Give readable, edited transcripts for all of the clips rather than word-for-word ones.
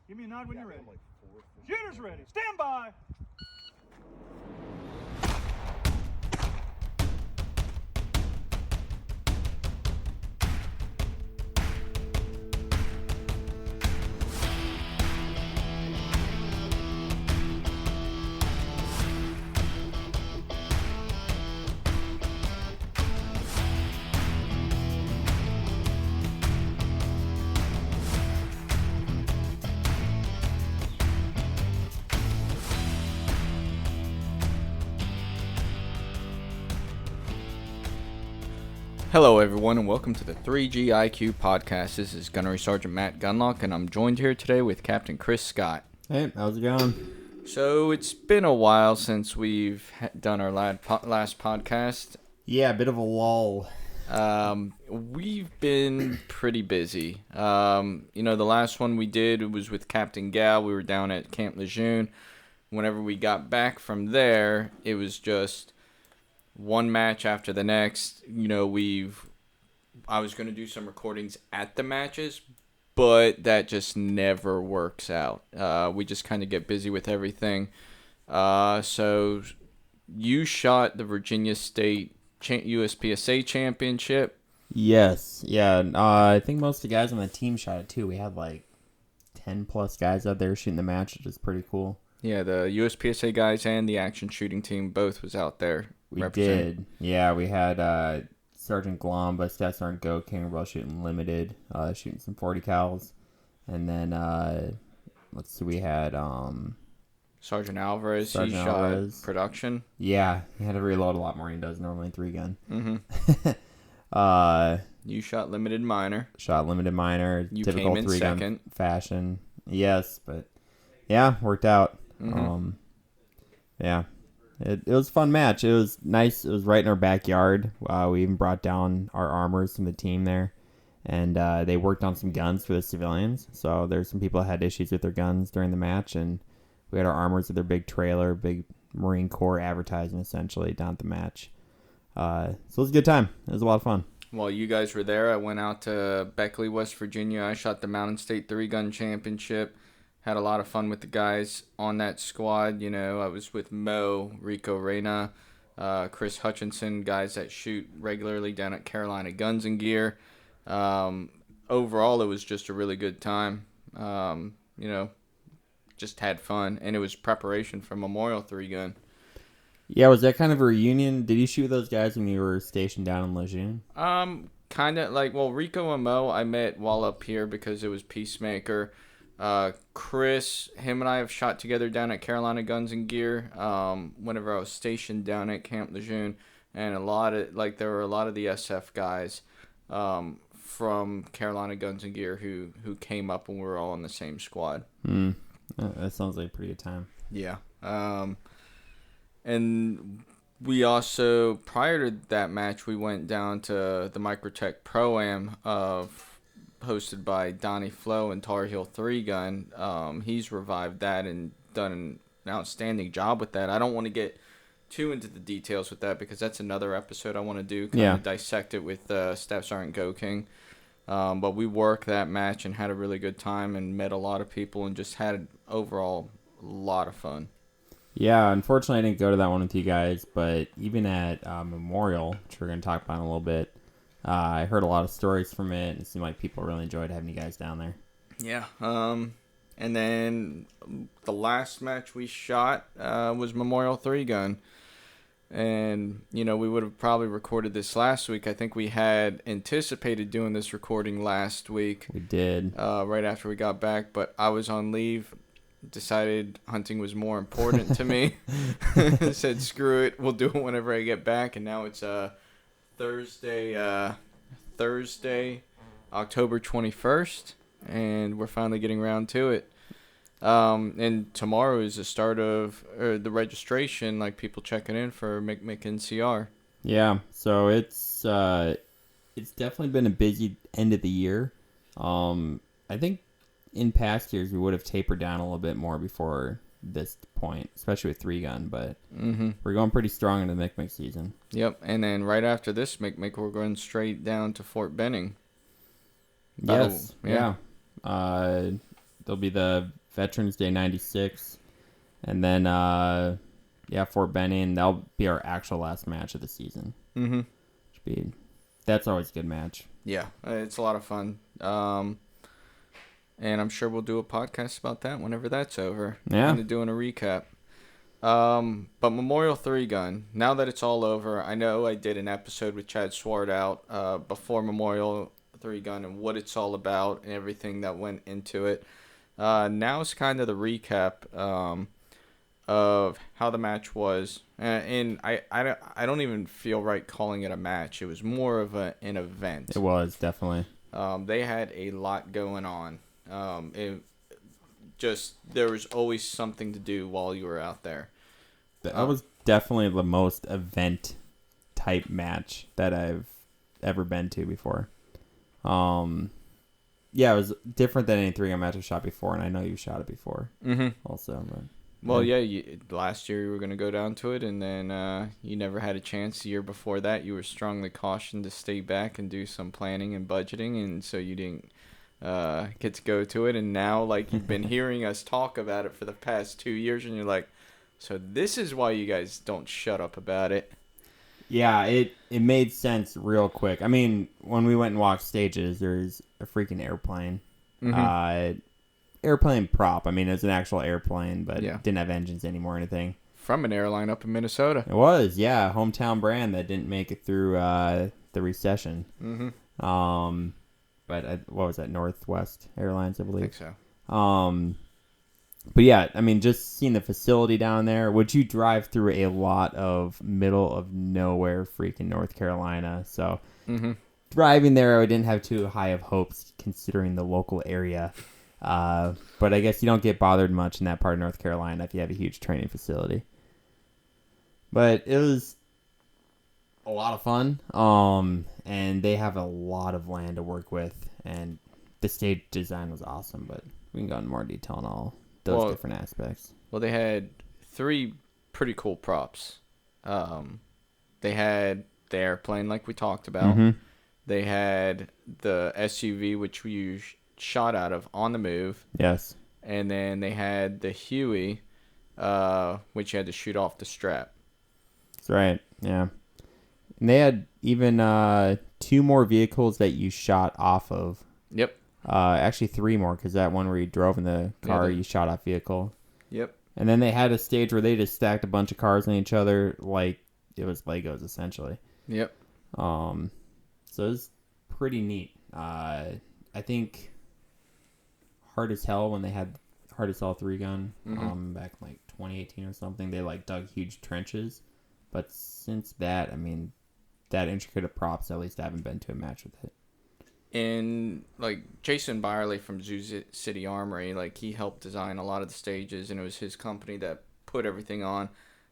Give me a nod when you're ready. Shooter's ready. Stand by. Hello everyone and welcome to the 3GIQ podcast. This is Gunnery Sergeant Matt Gunlock and I'm joined here today with Captain Chris Scott. Hey, how's it going? So it's been a while since we've done our last podcast. Yeah, a bit of a lull. We've been pretty busy. The last one we did was with Captain Gal. We were down at Camp Lejeune. Whenever we got back from there, it was just one match after the next. I was going to do some recordings at the matches, but that just never works out. We just kind of get busy with everything. So you shot the Virginia State USPSA Championship. Yes, yeah. I think most of the guys on the team shot it too. We had like 10 plus guys out there shooting the match, which is pretty cool. Yeah, the USPSA guys and the action shooting team both was out there. We did. Yeah, we had Sergeant Glomba, Staff Sergeant Go King were both shooting limited, shooting some 40 cals. And then, we had Sergeant Alvarez, he shot production. Yeah, he had to reload a lot more than he does normally in 3-gun. Mm-hmm. You shot limited minor. Shot limited minor. You typical came in 3-gun second. Fashion. Yes, but yeah, worked out. Mm-hmm. Yeah. It was a fun match. It was nice. It was right in our backyard. We even brought down our armors from the team there. And they worked on some guns for the civilians. So there's some people that had issues with their guns during the match. And we had our armors with their big trailer, big Marine Corps advertising essentially down at the match. So it was a good time. It was a lot of fun. While you guys were there, I went out to Beckley, West Virginia. I shot the Mountain State 3-gun championship. Had a lot of fun with the guys on that squad. I was with Mo, Rico Reyna, Chris Hutchinson, guys that shoot regularly down at Carolina Guns and Gear. Overall, it was just a really good time. Just had fun, and it was preparation for Memorial 3-gun. Yeah, was that kind of a reunion? Did you shoot those guys when you were stationed down in Lejeune? Kind of Rico and Mo I met while up here because it was Peacemaker. Chris, him and I have shot together down at Carolina Guns and Gear, whenever I was stationed down at Camp Lejeune, and there were a lot of the SF guys, from Carolina Guns and Gear who came up when we were all in the same squad. That sounds like a pretty good time. Yeah. And we also, prior to that match, we went down to the Microtech Pro-Am hosted by Donnie Flo and Tar Heel 3-gun. He's revived that and done an outstanding job with that. I don't want to get too into the details with that because that's another episode I want to do, kind of dissect it with Staff Sergeant Go King. But we worked that match and had a really good time and met a lot of people and just had overall a lot of fun. Yeah, unfortunately I didn't go to that one with you guys, but even at Memorial, which we're going to talk about in a little bit, I heard a lot of stories from it, and it seemed like people really enjoyed having you guys down there. Yeah. And then the last match we shot was Memorial 3-gun. And, we would have probably recorded this last week. I think we had anticipated doing this recording last week. We did. Right after we got back, but I was on leave. Decided hunting was more important to me. Said, screw it. We'll do it whenever I get back. And now it's Thursday, October 21st, and we're finally getting around to it. And tomorrow is the start of the registration, like people checking in for McNCR. Yeah, so it's definitely been a busy end of the year. I think in past years we would have tapered down a little bit more before this point, especially with 3-gun, but we're going pretty strong into the McMic season. Yep, and then right after this McMic, we're going straight down to Fort Benning. Yes, yeah. There'll be the Veterans Day 96. And then, Fort Benning. That'll be our actual last match of the season. Mm-hmm. That's always a good match. Yeah, it's a lot of fun. And I'm sure we'll do a podcast about that whenever that's over. Yeah. Kind of doing a recap. But Memorial 3-Gun, now that it's all over, I know I did an episode with Chad Swart out before Memorial 3-Gun and what it's all about and everything that went into it. Now it's kind of the recap of how the match was. And I don't even feel right calling it a match. It was more of an event. It was, definitely. They had a lot going on. There was always something to do while you were out there. That was definitely the most event type match that I've ever been to before. Yeah, it was different than any 3-gun match I've shot before, and I know you shot it before. Mm-hmm. Also, but, well, last year you were going to go down to it, and then you never had a chance. The year before that, you were strongly cautioned to stay back and do some planning and budgeting, and so you didn't get to go to it. And now, like, you've been hearing us talk about it for the past 2 years, and you're like, so this is why you guys don't shut up about it. Yeah, it made sense real quick. I mean, when we went and walked stages, there's a freaking airplane. Mm-hmm. Airplane prop. I mean, it was an actual airplane, but Yeah. it didn't have engines anymore or anything. From an airline up in Minnesota. It was, yeah, hometown brand that didn't make it through the recession. Mm-hmm. But what was that? Northwest Airlines, I believe. I think so. But yeah, I mean, just seeing the facility down there. Would you drive through a lot of middle of nowhere, freaking North Carolina? So driving there, I didn't have too high of hopes considering the local area. But I guess you don't get bothered much in that part of North Carolina if you have a huge training facility. But it was a lot of fun. And they have a lot of land to work with, and the stage design was awesome. But we can go into more detail on all those different aspects. Well, they had 3 pretty cool props. They had the airplane, like we talked about. Mm-hmm. They had the SUV, which we shot out of on the move. Yes. And then they had the Huey, which you had to shoot off the strap. That's right. Yeah. And they had even 2 more vehicles that you shot off of. Yep. Actually 3 more, because that one where you drove in the car, you shot off vehicle. Yep. And then they had a stage where they just stacked a bunch of cars on each other like it was Legos, essentially. Yep. So it was pretty neat. I think Hard as Hell, when they had Hard as Hell 3-gun, back in like 2018 or something, they like dug huge trenches. But since that, I mean, that intricate of props, at least I haven't been to a match with it. And like Jason Byerly from Zoo City Armory, like he helped design a lot of the stages, and it was his company that put everything on.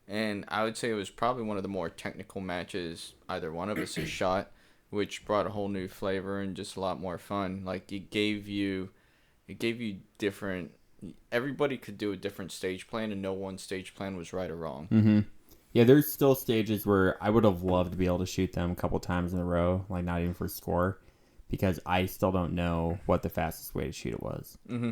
And I would say it was probably one of the more technical matches either one of us has shot, which brought a whole new flavor and just a lot more fun. Like it gave you different. Everybody could do a different stage plan, and no one stage plan was right or wrong. Mm-hmm. Yeah, there's still stages where I would have loved to be able to shoot them a couple times in a row, like not even for score, because I still don't know what the fastest way to shoot it was. Mm-hmm.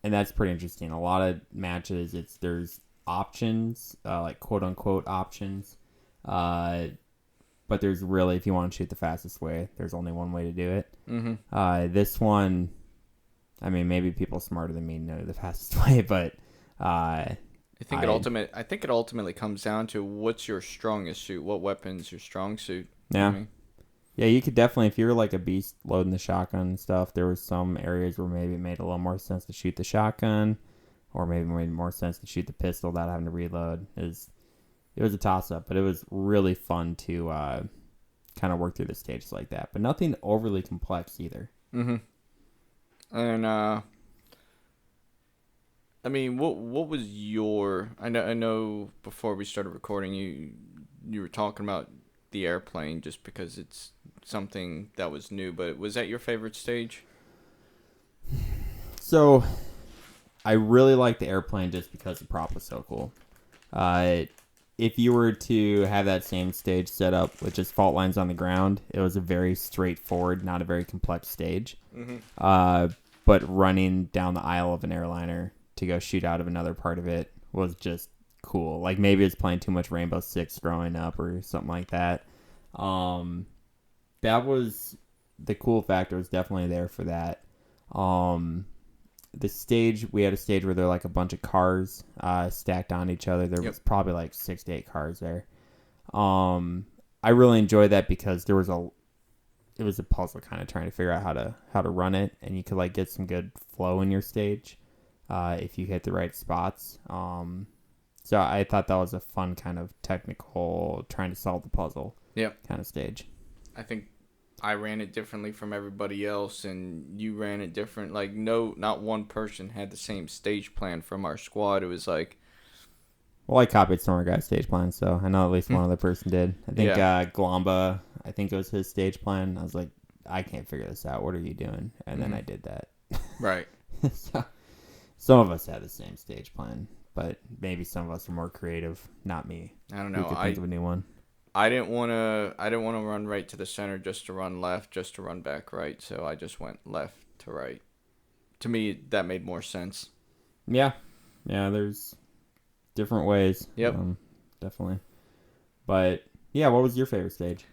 And that's pretty interesting. A lot of matches, there's options, like quote unquote options, but there's really, if you want to shoot the fastest way, there's only one way to do it. Mm-hmm. This one, I mean, maybe people smarter than me know the fastest way, but I think it ultimately comes down to what's your strongest suit, what weapon's your strong suit. Yeah. I mean, yeah, you could definitely, if you're like a beast loading the shotgun and stuff, there was some areas where maybe it made a little more sense to shoot the shotgun, or maybe it made more sense to shoot the pistol without having to reload. It was a toss-up, but it was really fun to kind of work through the stages like that. But nothing overly complex either. Mm-hmm. And, I mean, what was your... I know before we started recording, you were talking about the airplane just because it's something that was new, but was that your favorite stage? So, I really like the airplane just because the prop was so cool. If you were to have that same stage set up with just fault lines on the ground, it was a very straightforward, not a very complex stage. Mm-hmm. but running down the aisle of an airliner to go shoot out of another part of it was just cool. Like maybe it's playing too much Rainbow Six growing up or something like that. That was the cool factor was definitely there for that. The stage, we had a stage where there were like a bunch of cars stacked on each other. There was probably like 6 to 8 cars there. I really enjoyed that because it was a puzzle kind of trying to figure out how to run it, and you could like get some good flow in your stage if you hit the right spots. So I thought that was a fun kind of technical trying to solve the puzzle kind of stage. I think I ran it differently from everybody else, and you ran it different. Like, no, not one person had the same stage plan from our squad. It was like... Well, I copied some of our guys' stage plans, so I know at least one other person did. I think Glomba, I think it was his stage plan. I was like, I can't figure this out. What are you doing? And then I did that. Right. So, some of us had the same stage plan, but maybe some of us are more creative. Not me. I don't know. Who could think of a new one? I didn't want to run right to the center just to run left, just to run back right. So I just went left to right. To me, that made more sense. Yeah. Yeah, there's different ways. Yep. Definitely. But yeah, what was your favorite stage?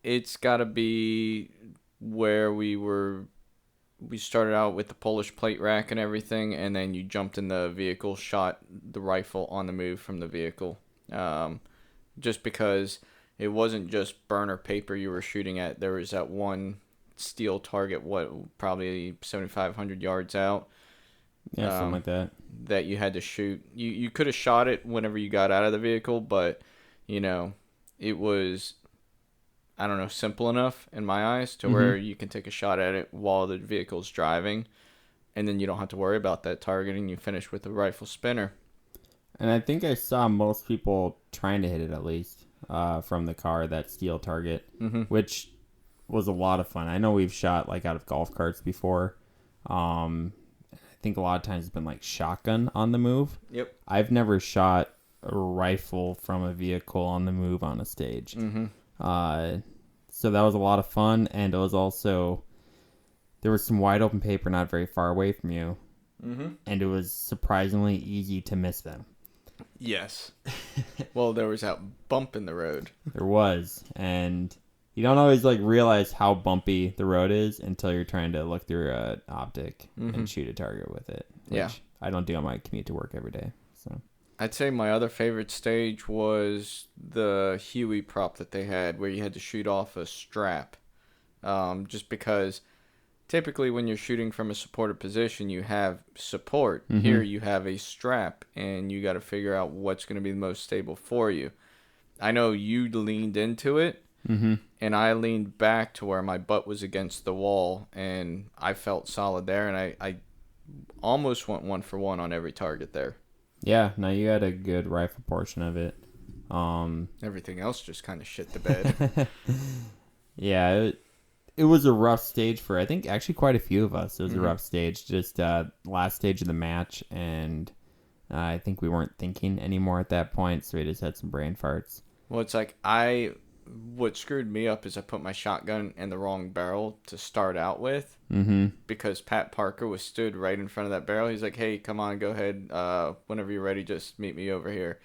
It's got to be where we started out with the Polish plate rack and everything, and then you jumped in the vehicle, shot the rifle on the move from the vehicle. Just because it wasn't just burner paper you were shooting at. There was that one steel target, probably 7,500 yards out. Yeah, something like that. That you had to shoot. You could have shot it whenever you got out of the vehicle, but, it was, I don't know, simple enough in my eyes to where you can take a shot at it while the vehicle's driving, and then you don't have to worry about that targeting. You finish with a rifle spinner. And I think I saw most people trying to hit it at least from the car, that steel target, which was a lot of fun. I know we've shot like out of golf carts before. I think a lot of times it's been like shotgun on the move. Yep. I've never shot a rifle from a vehicle on the move on a stage. So that was a lot of fun, and it was also, there was some wide open paper not very far away from you, and it was surprisingly easy to miss them. Yes. Well, there was that bump in the road. There was, and you don't always like realize how bumpy the road is until you're trying to look through an optic and shoot a target with it. Which I don't do on my commute to work every day. So I'd say my other favorite stage was the Huey prop that they had, where you had to shoot off a strap. Just because typically when you're shooting from a supported position, you have support. Here you have a strap, and you got to figure out what's going to be the most stable for you. I know you leaned into it, and I leaned back to where my butt was against the wall, and I felt solid there, and I almost went 1-for-1 on every target there. Yeah, no, you had a good rifle portion of it. Everything else just kind of shit the bed. Yeah, it was a rough stage for, I think, actually quite a few of us. It was a rough stage, just last stage of the match, and I think we weren't thinking anymore at that point, so we just had some brain farts. Well, it's like what screwed me up is I put my shotgun in the wrong barrel to start out with, because Pat Parker was stood right in front of that barrel. He's like, hey, come on, go ahead. Whenever you're ready, just meet me over here.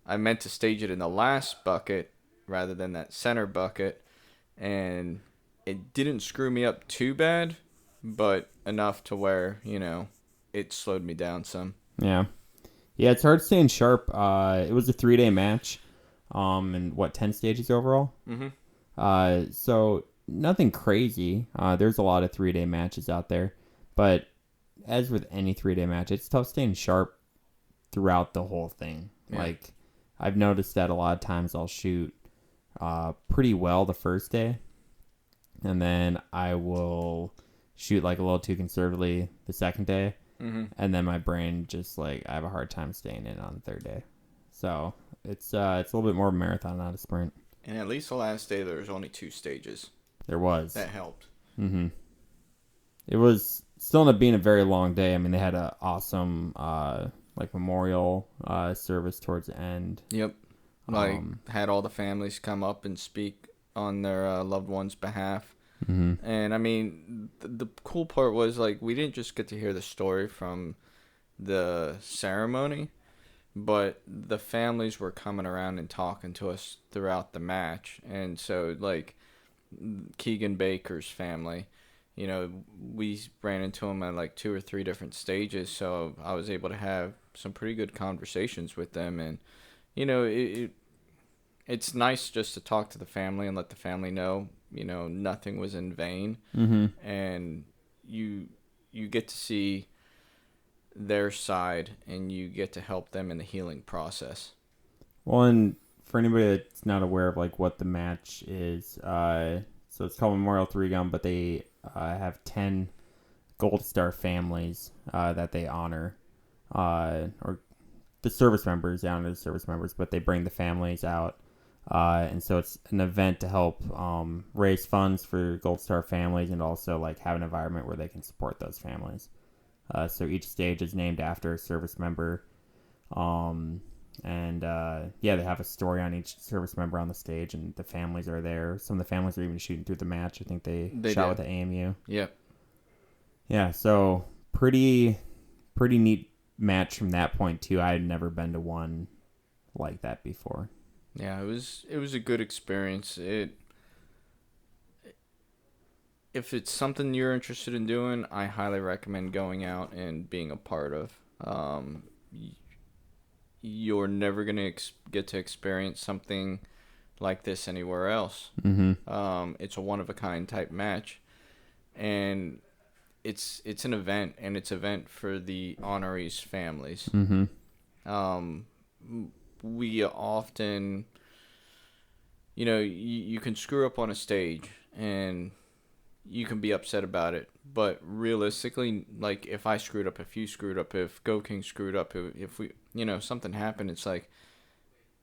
I meant to stage it in the last bucket rather than that center bucket, and it didn't screw me up too bad, but enough to where, it slowed me down some. Yeah. Yeah, it's hard staying sharp. It was a 3-day match, and 10 stages overall? So nothing crazy. There's a lot of 3-day matches out there, but as with any 3-day match, it's tough staying sharp throughout the whole thing. Yeah. Like, I've noticed that a lot of times I'll shoot pretty well the first day, and then I will shoot like a little too conservatively the second day, and then my brain just like, I have a hard time staying in on the third day. So it's a little bit more of a marathon, not a sprint. And at least the last day there was only 2 stages. There was. That helped. It was still ended up being a very long day. I mean, they had an awesome memorial service towards the end. Yep. Had all the families come up and speak on their loved ones' behalf. Mm-hmm. And I mean, the cool part was like we didn't just get to hear the story from the ceremony, but the families were coming around and talking to us throughout the match. And so like Keegan Baker's family, you know, we ran into him at like 2 or 3 different stages, so I was able to have some pretty good conversations with them. And you know, it's nice just to talk to the family and let the family know, you know, nothing was in vain. Mm-hmm. And you get to see their side, and you get to help them in the healing process. Well, and for anybody that's not aware of like what the match is, so it's called Memorial Three Gun, but they have 10 Gold Star families that they honor, or the service members. They honor the service members, but they bring the families out, and so it's an event to help raise funds for Gold Star families, and also like have an environment where they can support those families. So each stage is named after a service member. And yeah, they have a story on each service member on the stage, and the families are there. Some of the families are even shooting through the match. I think they shot with the AMU. Yep. Yeah, so pretty neat match from that point too. I had never been to one like that before. Yeah, it was a good experience. If it's something you're interested in doing, I highly recommend going out and being a part of. You're never going to get to experience something like this anywhere else. Mm-hmm. It's a one-of-a-kind type match. And it's an event, and it's an event for the honorees' families. Mm-hmm. We often, you know, you can screw up on a stage, and you can be upset about it, but realistically, like if I screwed up, if you screwed up, if Go King screwed up, if we, you know, something happened, it's like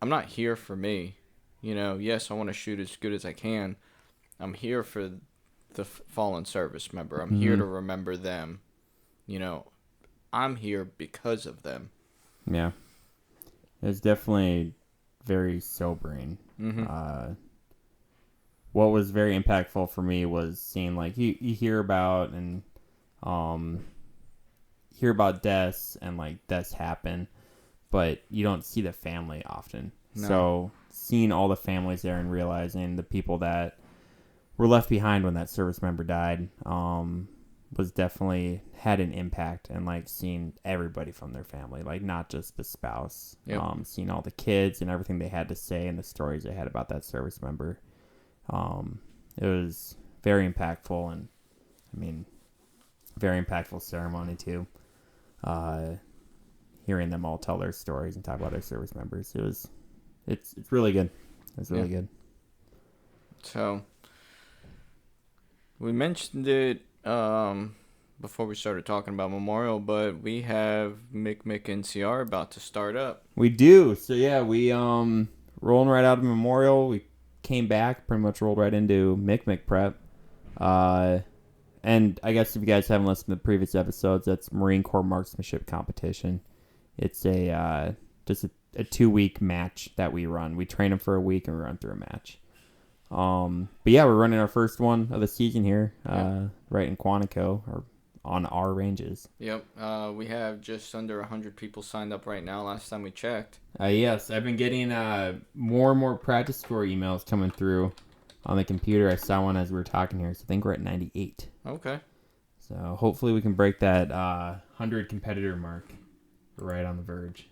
I'm not here for me. You know, yes, I want to shoot as good as I can. I'm here for the fallen service member. I'm here to remember them. You know, I'm here because of them. Yeah, it's definitely very sobering. What was very impactful for me was seeing like you hear about and hear about deaths, and like deaths happen, but you don't see the family often. No. So seeing all the families there and realizing the people that were left behind when that service member died was definitely had an impact. And like seeing everybody from their family, like not just the spouse. Yep. Seeing all the kids and everything they had to say and the stories they had about that service member. It was very impactful, and I mean, very impactful ceremony too. Hearing them all tell their stories and talk about their service members, it's really good. It's really good. So we mentioned it before we started talking about Memorial, but we have Mick NCR about to start up. We do. So yeah, we rolling right out of Memorial. We came back, pretty much rolled right into Mick prep. And I guess if you guys haven't listened to the previous episodes, that's Marine Corps Marksmanship Competition. It's just a 2-week match that we run. We train them for a week and we run through a match. But yeah, we're running our first one of the season here, right in Quantico, or on our ranges. Yep. We have just under 100 people signed up right now, last time we checked. Yes, I've been getting more and more practice score emails coming through on the computer. I saw one as we were talking here, so I think we're at 98. Okay. So hopefully we can break that 100 competitor mark. We're right on the verge.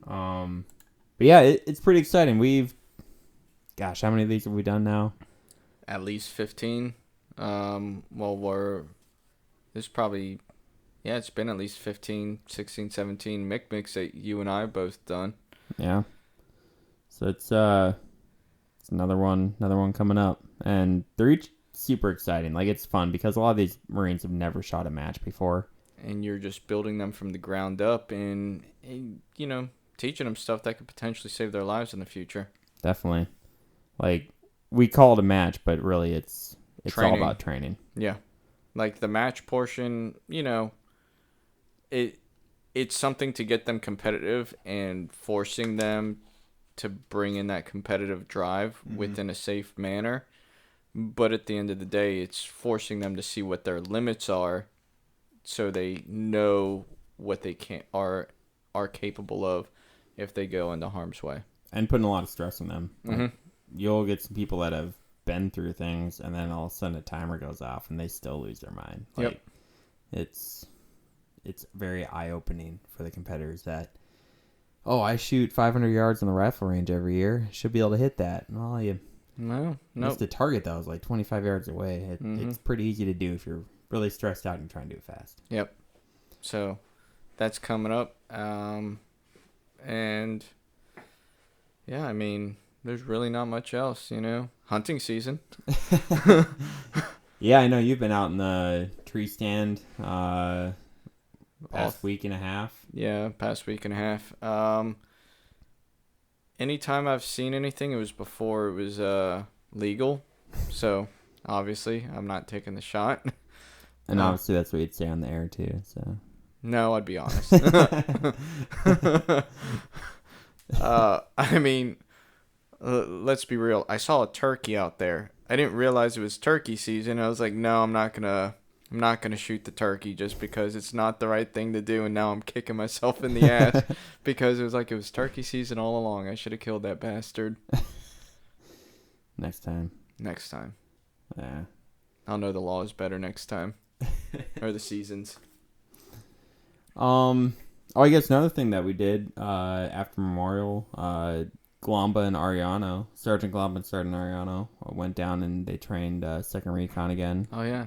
But yeah, it's pretty exciting. Gosh, how many of these have we done now? At least 15. There's probably, it's been at least 15, 16, 17 mix that you and I have both done. Yeah. So it's another one coming up, and they're each super exciting. Like, it's fun because a lot of these Marines have never shot a match before. And you're just building them from the ground up and you know, teaching them stuff that could potentially save their lives in the future. Definitely. Like, we call it a match, but really it's training. All about training. Yeah. Like the match portion, you know, it's something to get them competitive and forcing them to bring in that competitive drive within a safe manner. But at the end of the day, it's forcing them to see what their limits are, so they know what they are capable of if they go into harm's way. And putting a lot of stress on them. Mm-hmm. Like, you'll get some people that have been through things, and then all of a sudden a timer goes off, and they still lose their mind. Like, Yep. It's very eye-opening for the competitors that, oh, I shoot 500 yards on the rifle range every year. Should be able to hit that. Well, you missed a target that was like 25 yards away. It's pretty easy to do if you're really stressed out and you're trying to do it fast. Yep. So that's coming up. And yeah, I mean, there's really not much else, hunting season. Yeah, I know you've been out in the tree stand past week and a half. Yeah, past week and a half. Anytime I've seen anything, it was before it was legal. So obviously I'm not taking the shot. And obviously that's what you'd say on the air too. So no, I'd be honest. I mean, let's be real. I saw a turkey out there. I didn't realize it was turkey season. I was like, no, I'm not gonna shoot the turkey just because it's not the right thing to do. And now I'm kicking myself in the ass because it was turkey season all along. I should have killed that bastard. Next time. Yeah. I'll know the laws better next time. Or the seasons. I guess another thing that we did after Memorial, Glamba and Ariano, Sergeant Glamba and Sergeant Ariano went down and they trained Second Recon again. Oh, yeah.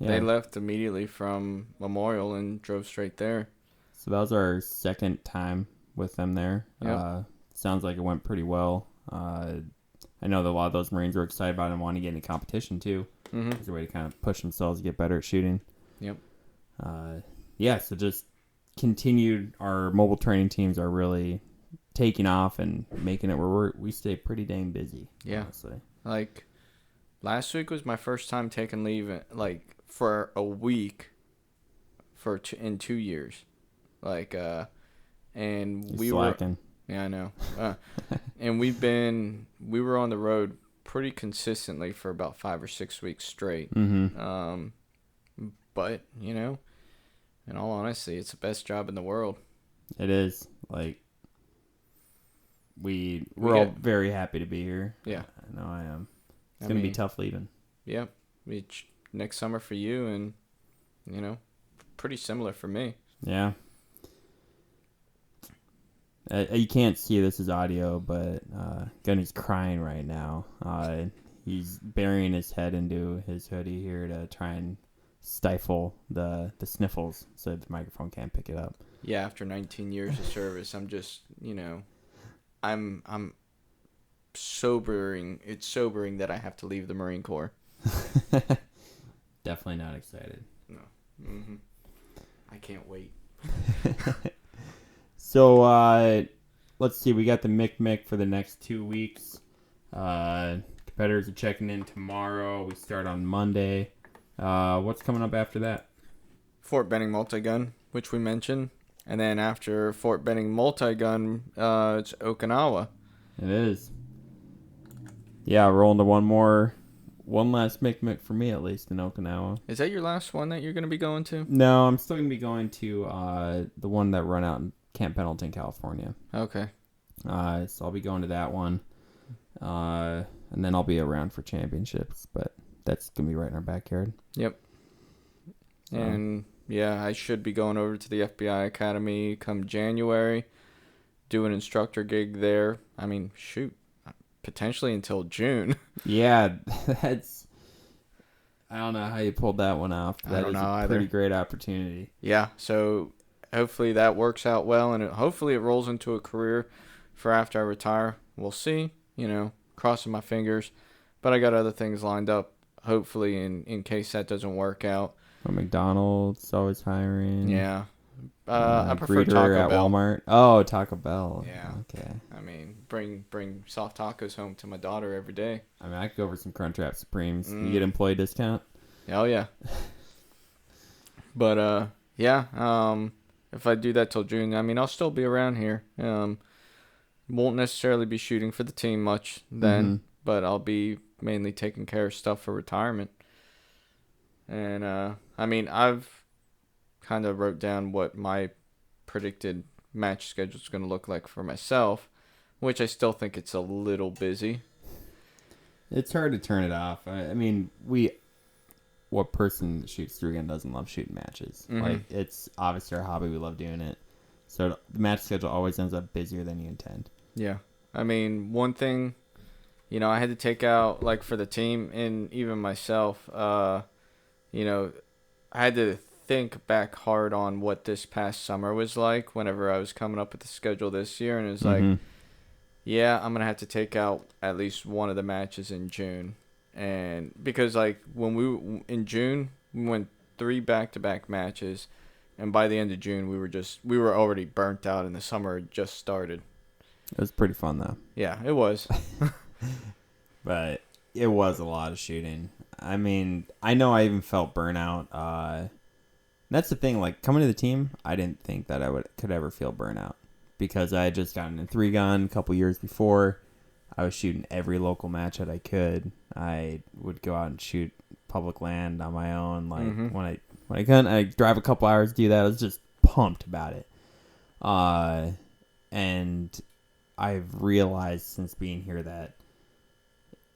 They left immediately from Memorial and drove straight there. So that was our second time with them there. Yep. Sounds like it went pretty well. I know that a lot of those Marines were excited about it and wanted to get into competition too. Mm-hmm. It's a way to kind of push themselves to get better at shooting. Yep. So just continued. Our mobile training teams are really taking off and making it where we stay pretty dang busy. Yeah. Honestly. Like, last week was my first time taking leave, for a week in 2 years. And we slacking. Yeah, I know. And we were on the road pretty consistently for about 5 or 6 weeks straight. Mm-hmm. But, in all honesty, it's the best job in the world. It is. Like, we're all very happy to be here. Yeah. I know I am. It's going to be tough leaving. Yeah. Next summer for you and, pretty similar for me. Yeah. You can't see this as audio, but Gunny's crying right now. He's burying his head into his hoodie here to try and stifle the sniffles so the microphone can't pick it up. Yeah, after 19 years of service, I'm just, I'm sobering. It's sobering that I have to leave the Marine Corps. Definitely not excited. No. Mm-hmm. I can't wait. So, let's see. We got the Mick for the next 2 weeks. Competitors are checking in tomorrow. We start on Monday. What's coming up after that? Fort Benning Multi-Gun, which we mentioned. And then after Fort Benning Multi-Gun, it's Okinawa. It is. Yeah, rolling to one last Mick for me at least in Okinawa. Is that your last one that you're going to be going to? No, I'm still going to be going to the one that run out in Camp Pendleton, California. Okay. So I'll be going to that one. And then I'll be around for championships, but that's going to be right in our backyard. Yep. So. And yeah, I should be going over to the FBI Academy come January, do an instructor gig there. I mean, shoot, potentially until June. Yeah, I don't know how you pulled that one off. That is a pretty great opportunity. Yeah, so hopefully that works out well, and hopefully it rolls into a career for after I retire. We'll see, crossing my fingers. But I got other things lined up, hopefully, in case that doesn't work out. McDonald's always hiring. Yeah. I prefer Taco at Bell. Walmart. Oh, Taco Bell. Yeah. Okay. I mean, bring soft tacos home to my daughter every day. I mean, I could go for some Crunchwrap Supremes. You get employee discount? Oh, yeah. But, yeah, if I do that till June, I mean, I'll still be around here. Won't necessarily be shooting for the team much then, but I'll be mainly taking care of stuff for retirement. And, I mean, I've kind of wrote down what my predicted match schedule is going to look like for myself, which I still think it's a little busy. It's hard to turn it off. I mean, what person that shoots 3 gun doesn't love shooting matches? Mm-hmm. Like, it's obviously our hobby. We love doing it. So the match schedule always ends up busier than you intend. Yeah. I mean, one thing, you know, I had to take out, like, for the team and even myself, you know, I had to think back hard on what this past summer was like whenever I was coming up with the schedule this year. And it was like, yeah, I'm going to have to take out at least one of the matches in June. And because, like, in June, we went 3 back-to-back matches. And by the end of June, we were already burnt out and the summer had just started. It was pretty fun, though. Yeah, it was. But it was a lot of shooting. I mean, I know I even felt burnout. That's the thing. Like, coming to the team, I didn't think that could ever feel burnout. Because I had just gotten a 3 gun a couple years before. I was shooting every local match that I could. I would go out and shoot public land on my own. Like, when I couldn't, I drive a couple hours to do that. I was just pumped about it. And I've realized since being here that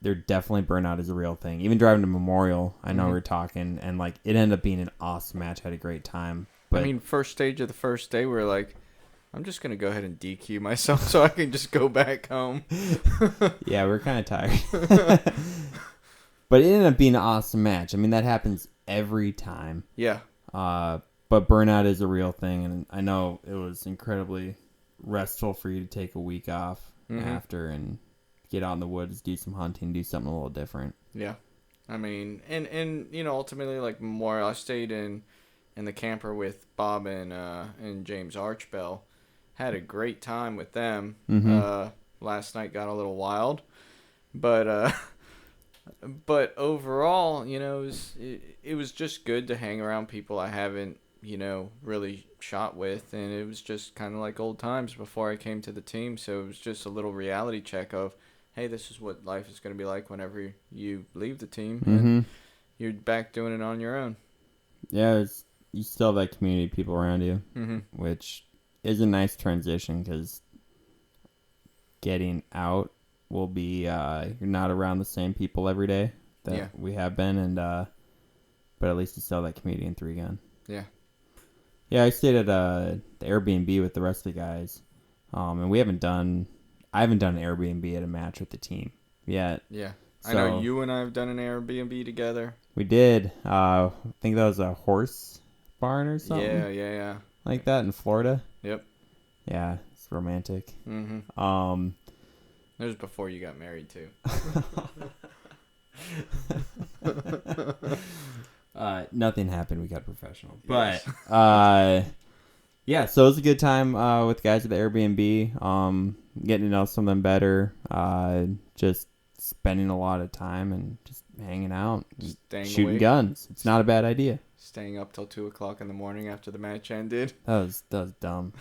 there definitely burnout is a real thing. Even driving to Memorial, I know we were talking, and like it ended up being an awesome match. I had a great time. But I mean, first stage of the first day, we were like, I'm just gonna go ahead and DQ myself so I can just go back home. Yeah, we were kind of tired. But it ended up being an awesome match. I mean, that happens every time. Yeah. But burnout is a real thing, and I know it was incredibly restful for you to take a week off after and get out in the woods, do some hunting, do something a little different. Yeah. I mean, and you know, ultimately, like Memorial, I stayed in the camper with Bob and James Archbell. Had a great time with them. Last night got a little wild, but overall, you know, it was just good to hang around people I haven't, you know, really shot with, and it was just kind of like old times before I came to the team. So it was just a little reality check of, hey, this is what life is going to be like whenever you leave the team and you're back doing it on your own. Yeah, you still have that community of people around you, which is a nice transition because getting out will be you're not around the same people every day that we have been, and but at least you still have that community in 3 gun. Yeah. Yeah, I stayed at the Airbnb with the rest of the guys, and I haven't done an Airbnb at a match with the team yet. Yeah. So, I know you and I have done an Airbnb together. We did. I think that was a horse barn or something. Yeah. Like that in Florida. Yep. Yeah, it's romantic. It was before you got married too. Nothing happened. We got professional. Yes. But yeah, so it was a good time with guys at the Airbnb. Getting to know some of them better. Just spending a lot of time and just hanging out, shooting awake. guns. It's not a bad idea. Staying up till 2:00 in the morning after the match ended. That was dumb.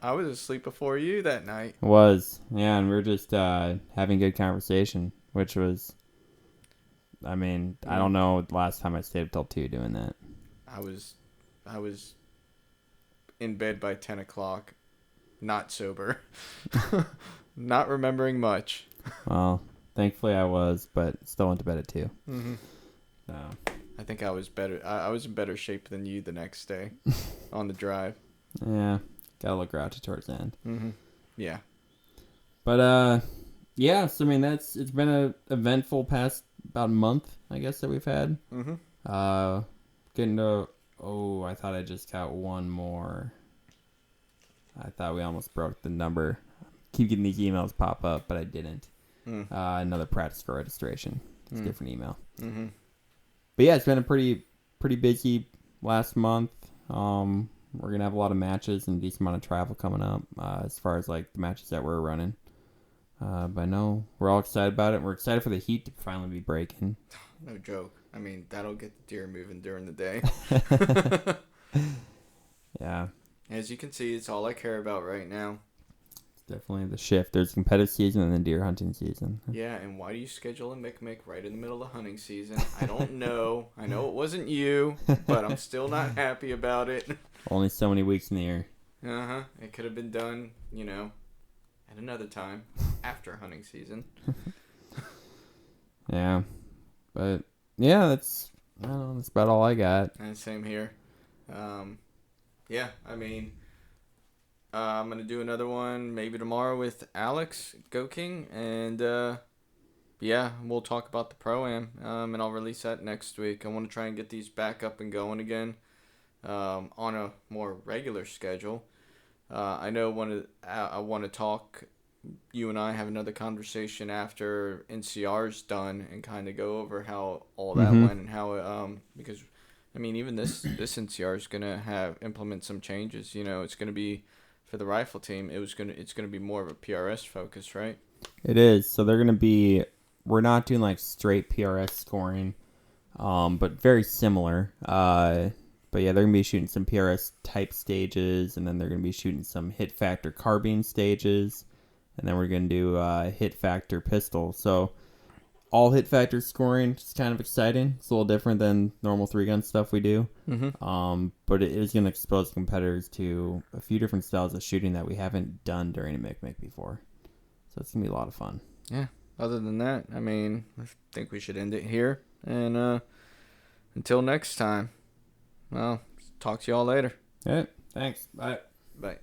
I was asleep before you that night. It was, yeah, and we were just having good conversation, which was, I mean, I don't know the last time I stayed up till 2 doing that. I was in bed by 10:00, not sober, not remembering much. Well, thankfully I was, but still went to bed at 2. So. I think I was better. I was in better shape than you the next day on the drive. Yeah, got a little grouchy towards the end. Yeah. But yeah. So I mean, it's been a eventful past about a month, I guess, that we've had. Getting to I thought I just got one more. I thought we almost broke the number. Keep getting these emails pop up, but I didn't. Another practice score registration. It's a different email. But yeah, it's been a pretty busy last month. We're gonna have a lot of matches and a decent amount of travel coming up as far as like the matches that we're running. But no, we're all excited about it. We're excited for the heat to finally be breaking. No joke. I mean, that'll get the deer moving during the day. Yeah. As you can see, it's all I care about right now. definitely the shift. There's competitive season and then deer hunting season. Yeah, and why do you schedule a Mick right in the middle of hunting season? I don't know. I know it wasn't you, but I'm still not happy about it. Only so many weeks in the year. Uh-huh. It could have been done, at another time after hunting season. Yeah. But, yeah, that's about all I got. And same here. Yeah, I mean, I'm going to do another one maybe tomorrow with Alex Goking. And, yeah, we'll talk about the Pro-Am. And I'll release that next week. I want to try and get these back up and going again on a more regular schedule. I know I want to talk, you and I have another conversation after NCR's done and kind of go over how all that went and how because I mean even this NCR is gonna implement some changes. It's gonna be for the rifle team. It's gonna be more of a PRS focus, right? It is. So we're not doing like straight PRS scoring, but very similar. But yeah, they're going to be shooting some PRS type stages, and then they're going to be shooting some hit factor carbine stages, and then we're going to do hit factor pistol. So all hit factor scoring is kind of exciting. It's a little different than normal 3-gun stuff we do. But it is going to expose competitors to a few different styles of shooting that we haven't done during a MIC before. So it's going to be a lot of fun. Yeah. Other than that, I mean, I think we should end it here. And until next time. Well, talk to y'all later. All right. Thanks. Bye. Bye.